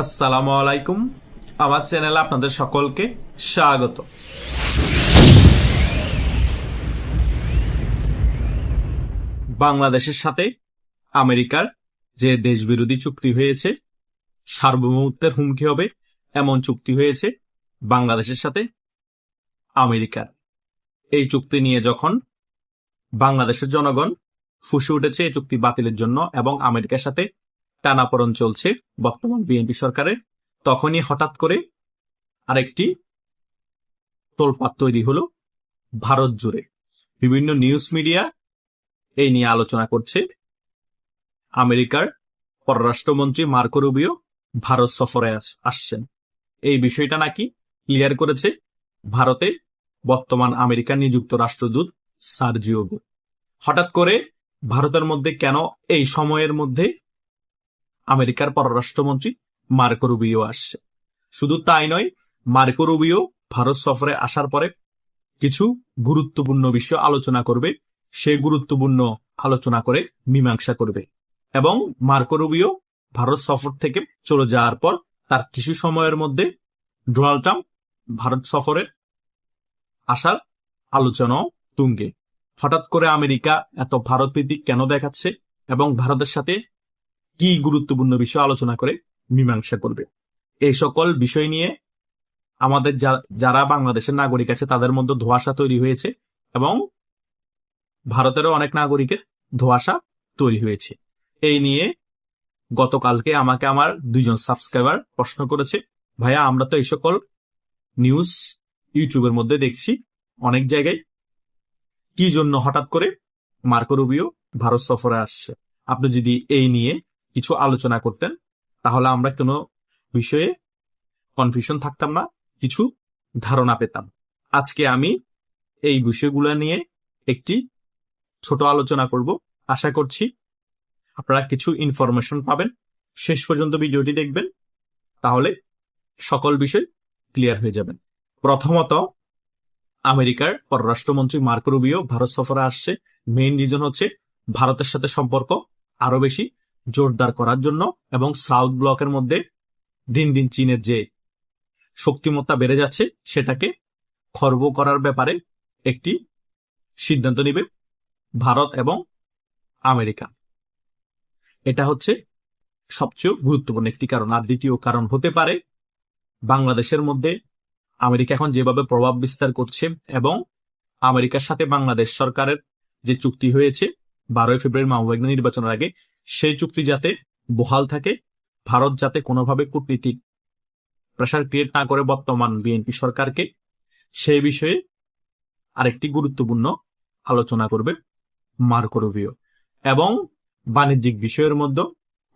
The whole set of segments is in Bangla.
আসসালামু আলাইকুম। আমার চ্যানেলে আপনাদের সকলকে স্বাগত। বাংলাদেশের সাথে আমেরিকার যে দেশবিরোধী চুক্তি হয়েছে, সার্বভৌমত্বের হুমকি হবে এমন চুক্তি হয়েছে বাংলাদেশের সাথে আমেরিকার। এই চুক্তি নিয়ে যখন বাংলাদেশের জনগণ ফুঁসে উঠেছে এই চুক্তি বাতিলের জন্য এবং আমেরিকার সাথে টানাপোড়েন চলছে বর্তমান বিএনপি সরকারের, তখনই হঠাৎ করে আরেকটি তোলপাড় তৈরি হলো ভারত জুড়ে। বিভিন্ন নিউজ মিডিয়া এই নিয়ে আলোচনা করছে। আমেরিকার পররাষ্ট্রমন্ত্রী মার্কো রুবিও ভারত সফরে আসছেন। এই বিষয়টা নাকি ক্লিয়ার করেছে ভারতে বর্তমান আমেরিকার নিযুক্ত রাষ্ট্রদূত সার্জিও গো। হঠাৎ করে ভারতের মধ্যে কেন এই সময়ের মধ্যে আমেরিকার পররাষ্ট্রমন্ত্রী মার্কো রুবিও আসছে? শুধু তাই নয়, মার্কো রুবিও ভারত সফরে আসার পরে কিছু গুরুত্বপূর্ণ বিষয় আলোচনা করবে। সে গুরুত্বপূর্ণ আলোচনা করে মীমাংসা করবে এবং মার্কো রুবিও ভারত সফর থেকে চলে যাওয়ার পর তার কিছু সময়ের মধ্যে ডোনাল্ড ট্রাম্প ভারত সফরে আসার আলোচনাও তুঙ্গে। হঠাৎ করে আমেরিকা এত ভারত ভিত্তিক কেন দেখাচ্ছে এবং ভারতের সাথে কি গুরুত্বপূর্ণ বিষয় আলোচনা করে মীমাংসা করবে? এই সকল বিষয় নিয়ে আমাদের যারা বাংলাদেশের নাগরিক আছে তাদের মধ্যে ধোঁয়াশা তৈরি হয়েছে এবং ভারতেরও অনেক নাগরিকের ধোঁয়াশা তৈরি হয়েছে। এই নিয়ে গতকালকে আমাকে আমার 2জন সাবস্ক্রাইবার প্রশ্ন করেছে, ভাইয়া আমরা তো এই সকল নিউজ ইউটিউবের মধ্যে দেখছি অনেক জায়গায়, কি জন্য হঠাৎ করে মার্কো রুবিও ভারত সফরে আসছে? আপনি যদি এই নিয়ে কিছু আলোচনা করতেন তাহলে আমরা কোনো বিষয়ে কনফিউশন থাকতাম না, কিছু ধারণা পেতাম। আজকে আমি এই বিষয়গুলো নিয়ে একটি ছোট আলোচনা করব। আশা করছি আপনারা কিছু ইনফরমেশন পাবেন। শেষ পর্যন্ত ভিডিওটি দেখবেন, তাহলে সকল বিষয় ক্লিয়ার হয়ে যাবেন। প্রথমত, আমেরিকার পররাষ্ট্রমন্ত্রী মার্কো রুবিও ভারত সফরে আসছে মেইন রিজন হচ্ছে ভারতের সাথে সম্পর্ক আরো বেশি জোরদার করার জন্য এবং সাউথ ব্লকের মধ্যে দিন দিন চীনের যে শক্তিমত্তা বেড়ে যাচ্ছে সেটাকে খর্ব করার ব্যাপারে একটি সিদ্ধান্ত নেবে ভারত এবং আমেরিকা। এটা হচ্ছে সবচেয়ে গুরুত্বপূর্ণ একটি কারণ। আর দ্বিতীয় কারণ হতে পারে বাংলাদেশের মধ্যে আমেরিকা এখন যেভাবে প্রভাব বিস্তার করছে এবং আমেরিকার সাথে বাংলাদেশ সরকারের যে চুক্তি হয়েছে 12 ফেব্রুয়ারি মাহবুব নির্বাচনের আগে, সেই চুক্তি যাতে বহাল থাকে, ভারত যাতে কোনোভাবে কূটনীতিক প্রেসার ক্রিয়েট না করে বর্তমান বিএনপি সরকারকে, সেই বিষয়ে আরেকটি গুরুত্বপূর্ণ আলোচনা করবে মার্কো রুবিও। এবং বাণিজ্যিক বিষয়ের মধ্যে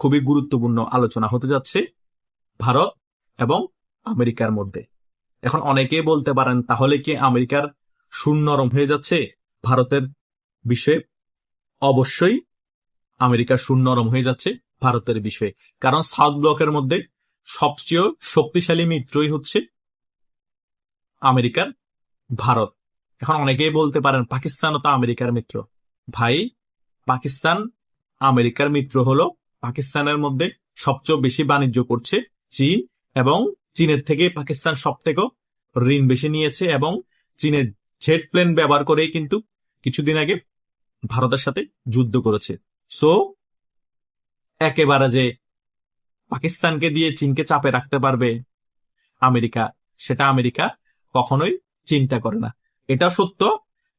খুবই গুরুত্বপূর্ণ আলোচনা হতে যাচ্ছে ভারত এবং আমেরিকার মধ্যে। এখন অনেকেই বলতে পারেন, তাহলে কি আমেরিকার সুর নরম হয়ে যাচ্ছে ভারতের বিষয়ে? অবশ্যই আমেরিকার সুর নরম হয়ে যাচ্ছে ভারতের বিষয়ে, কারণ সাউথ ব্লকের মধ্যে সবচেয়ে শক্তিশালী মিত্রই হচ্ছে আমেরিকার ভারত। এখন অনেকেই বলতে পারেন পাকিস্তানও তো আমেরিকার মিত্র। ভাই, পাকিস্তান আমেরিকার মিত্র হলো, পাকিস্তানের মধ্যে সবচেয়ে বেশি বাণিজ্য করছে চীন এবং চীনের থেকে পাকিস্তান সব থেকে ঋণ বেশি নিয়েছে এবং চীনের জেট প্লেন ব্যবহার করেই কিন্তু কিছুদিন আগে ভারতের সাথে যুদ্ধ করেছে। সো একেবারে যে পাকিস্তানকে দিয়ে চীনকে চাপে রাখতে পারবে আমেরিকা, সেটা আমেরিকা কখনোই চিন্তা করে না। এটা সত্য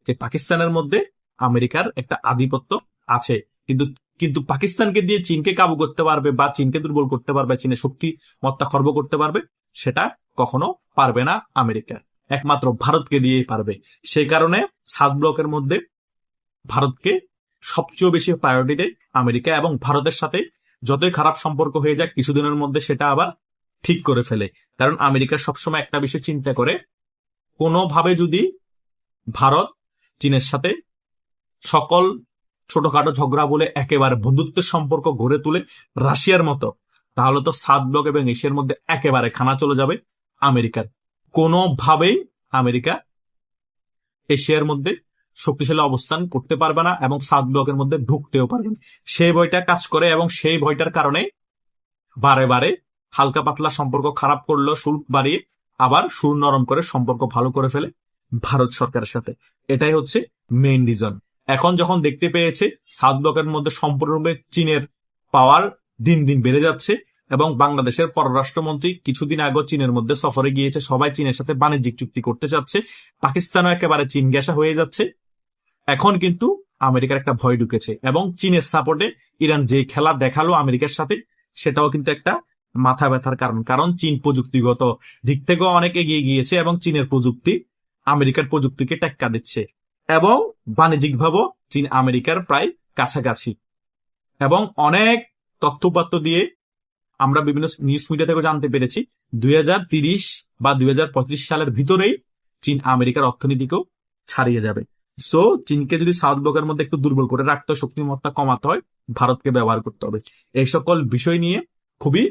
যে পাকিস্তানের মধ্যে আমেরিকার একটা আধিপত্য আছে, কিন্তু কিন্তু পাকিস্তানকে দিয়ে চীনকে কাবু করতে পারবে বা চীনকে দুর্বল করতে পারবে, চীনের শক্তিমত্তা খর্ব করতে পারবে, সেটা কখনো পারবে না আমেরিকা। একমাত্র ভারতকে দিয়েই পারবে। সেই কারণে সাউথ ব্লকের মধ্যে ভারতকে সবচেয়ে বেশি প্রায়োরিটি দেয় আমেরিকা এবং ভারতের সাথে যতই খারাপ সম্পর্ক হয়ে যাক কিছুদিনের মধ্যে সেটা আবার ঠিক করে ফেলে। কারণ আমেরিকা সবসময় একটা বিষয় চিন্তা করে, কোনোভাবে যদি ভারত চীনের সাথে সকল ছোটখাটো ঝগড়া বলে একেবারে বন্ধুত্বের সম্পর্ক গড়ে তুলে রাশিয়ার মতো, তাহলে তো সাউথ ব্লক এবং এশিয়ার মধ্যে একেবারে খানা চলে যাবে আমেরিকার। কোনোভাবেই আমেরিকা এশিয়ার মধ্যে শক্তিশালী অবস্থান করতে পারবে না এবং সাউথ ব্লকের মধ্যে ঢুকতেও পারবে না। সেই ভয়টা কাজ করে এবং সেই ভয়টার কারণে বারে বারে হালকা পাতলা সম্পর্ক খারাপ করলো শুল্ক বাড়িয়ে, আবার সুর নরম করে সম্পর্ক ভালো করে ফেলে ভারত সরকারের সাথে। এটাই হচ্ছে মেইন রিজন। এখন যখন দেখতে পেয়েছে সাউথ ব্লকের মধ্যে সম্পূর্ণরূপে চীনের পাওয়ার দিন দিন বেড়ে যাচ্ছে, এবং বাংলাদেশের পররাষ্ট্রমন্ত্রী কিছুদিন আগে চীনের মধ্যে সফরে গিয়েছে, সবাই চীনের সাথে বাণিজ্যিক চুক্তি করতে চাচ্ছে, পাকিস্তানও একেবারে চীন ঘেঁষা হয়ে যাচ্ছে। এখন কিন্তু আমেরিকার একটা ভয় ঢুকেছে, এবং চীনের সাপোর্টে ইরান যে খেলা দেখালো আমেরিকার সাথে, সেটাও কিন্তু একটা মাথা ব্যথার কারণ। কারণ চীন প্রযুক্তিগত দিক থেকেও অনেক এগিয়ে গিয়েছে, এবং চীনের প্রযুক্তি আমেরিকার প্রযুক্তিকে টেক্কা দিচ্ছে, এবং বাণিজ্যিক ভাবেও চীন আমেরিকার প্রায় কাছাকাছি। এবং অনেক তথ্যপাত্র দিয়ে আমরা বিভিন্ন নিউজ মিডিয়া থেকে জানতে পেরেছি 2030 বা 2035 সালের ভিতরেই চীন আমেরিকার অর্থনীতিকেও ছাড়িয়ে যাবে। সো চীনকে যদি সাউথ ব্লকের মধ্যে একটু দুর্বল করে রাখতে হয়, শক্তিমত্তা কমাতে হয়, ভারতকে ব্যবহার করতে হবে। এই সকল বিষয় নিয়ে খুবই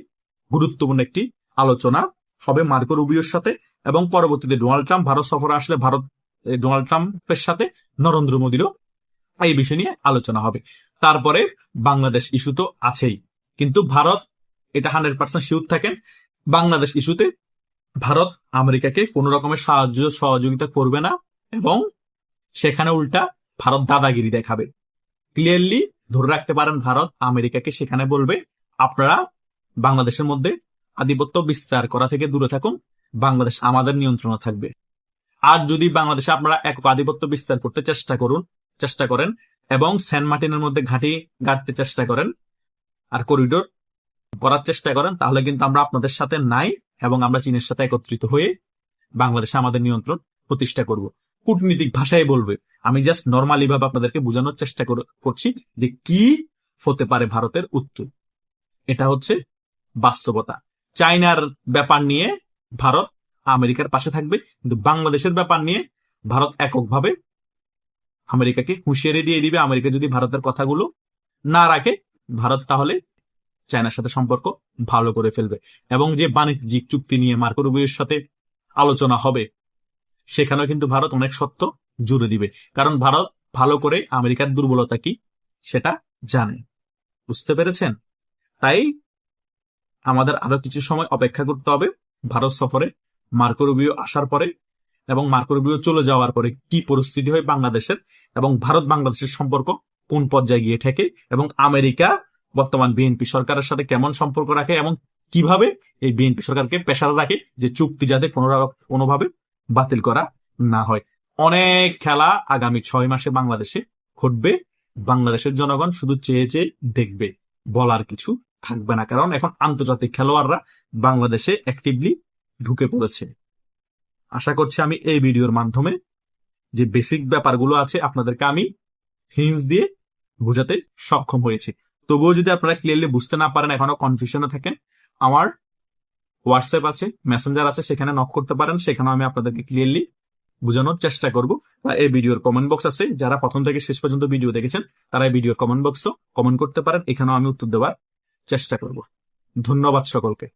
গুরুত্বপূর্ণ একটি আলোচনা হবে মার্কো রুবিওর সাথে, এবং পরবর্তীতে ডোনাল্ড ট্রাম্প ভারত সফরে আসলে ডোনাল্ড ট্রাম্পের সাথে নরেন্দ্র মোদীরও এই বিষয় নিয়ে আলোচনা হবে। তারপরে বাংলাদেশ ইস্যু তো আছেই, কিন্তু ভারত এটা 100% শিওর থাকেন, বাংলাদেশ ইস্যুতে ভারত আমেরিকাকে কোন রকমের সহযোগিতা করবে না, এবং সেখানে উল্টা ভারত দাদাগিরি দেখাবে। ক্লিয়ারলি ধরে রাখতে পারেন, ভারত আমেরিকাকে সেখানে বলবে আপনারা বাংলাদেশের মধ্যে আধিপত্য বিস্তার করা থেকে দূরে থাকুন, বাংলাদেশ আমাদের নিয়ন্ত্রণে থাকবে। আর যদি বাংলাদেশে আপনারা একক আধিপত্য বিস্তার করতে চেষ্টা করেন এবং সেন্ট মার্টিনের মধ্যে ঘাঁটি গাড়তে চেষ্টা করেন আর করিডোর করার চেষ্টা করেন, তাহলে কিন্তু আমরা আপনাদের সাথে নাই, এবং আমরা চীনের সাথে একত্রিত হয়ে বাংলাদেশে আমাদের নিয়ন্ত্রণ প্রতিষ্ঠা করব। কূটনীতিক ভাষায় বলবে, আমি জাস্ট নর্মালি ভাবে আপনাদেরকে বোঝানোর চেষ্টা করছি যে কি হতে পারে ভারতের উত্তর। এটা হচ্ছে বাস্তবতা। চায়নার ব্যাপার নিয়ে ভারত আমেরিকার পাশে থাকবে, কিন্তু বাংলাদেশের ব্যাপার নিয়ে ভারত এককভাবে আমেরিকাকে হুঁশিয়ারি দিয়ে দিবে। আমেরিকা যদি ভারতের কথাগুলো না রাখে, ভারত তাহলে চায়নার সাথে সম্পর্ক ভালো করে ফেলবে, এবং যে বাণিজ্যিক চুক্তি নিয়ে মার্কো রুবিওর সাথে আলোচনা হবে, সেখানেও কিন্তু ভারত অনেক সত্য জুড়ে দিবে, কারণ ভারত ভালো করে আমেরিকার দুর্বলতা কি সেটা জানে। বুঝতে পেরেছেন? তাই আমাদের আরো কিছু সময় অপেক্ষা করতে হবে ভারত সফরে মার্কো রুবিও আসার পরে, এবং মার্কো রুবিও চলে যাওয়ার পরে কি পরিস্থিতি হয় বাংলাদেশের, এবং ভারত বাংলাদেশের সম্পর্ক কোন পর্যায়ে গিয়ে ঠেকে, এবং আমেরিকা বর্তমান বিএনপি সরকারের সাথে কেমন সম্পর্ক রাখে, এবং কিভাবে এই বিএনপি সরকারকে প্রেসারে রাখে যে চুক্তি যাতে কোনোভাবে বাতিল করা না হয়। অনেক খেলা আগামী 6 মাসে বাংলাদেশে ঘটবে। বাংলাদেশের জনগণ শুধু চেয়ে চেয়ে দেখবে, বলার কিছু থাকবে না, কারণ এখন আন্তর্জাতিক খেলোয়াড়রা বাংলাদেশে অ্যাক্টিভলি ঢুকে পড়েছে। আশা করছি আমি এই ভিডিওর মাধ্যমে যে বেসিক ব্যাপারগুলো আছে আপনাদেরকে আমি হিন্টস দিয়ে বোঝাতে সক্ষম হয়েছি। তবুও যদি আপনারা ক্লিয়ারলি বুঝতে না পারেন, এখনো কনফিউশনে থাকেন, আমার হোয়াটসঅ্যাপ আছে, মেসেঞ্জার আছে, সেখানে নক করতে পারেন, সেখানে আমি আপনাদেরকে ক্লিয়ারলি বোঝানোর চেষ্টা করব। বা এই ভিডিওর কমেন্ট বক্স আছে, যারা প্রথম থেকে শেষ পর্যন্ত ভিডিও দেখেছেন তারা এই ভিডিওর কমেন্ট বক্সও কমেন্ট করতে পারেন, এখানেও আমি উত্তর দেওয়ার চেষ্টা করব। ধন্যবাদ সকলকে।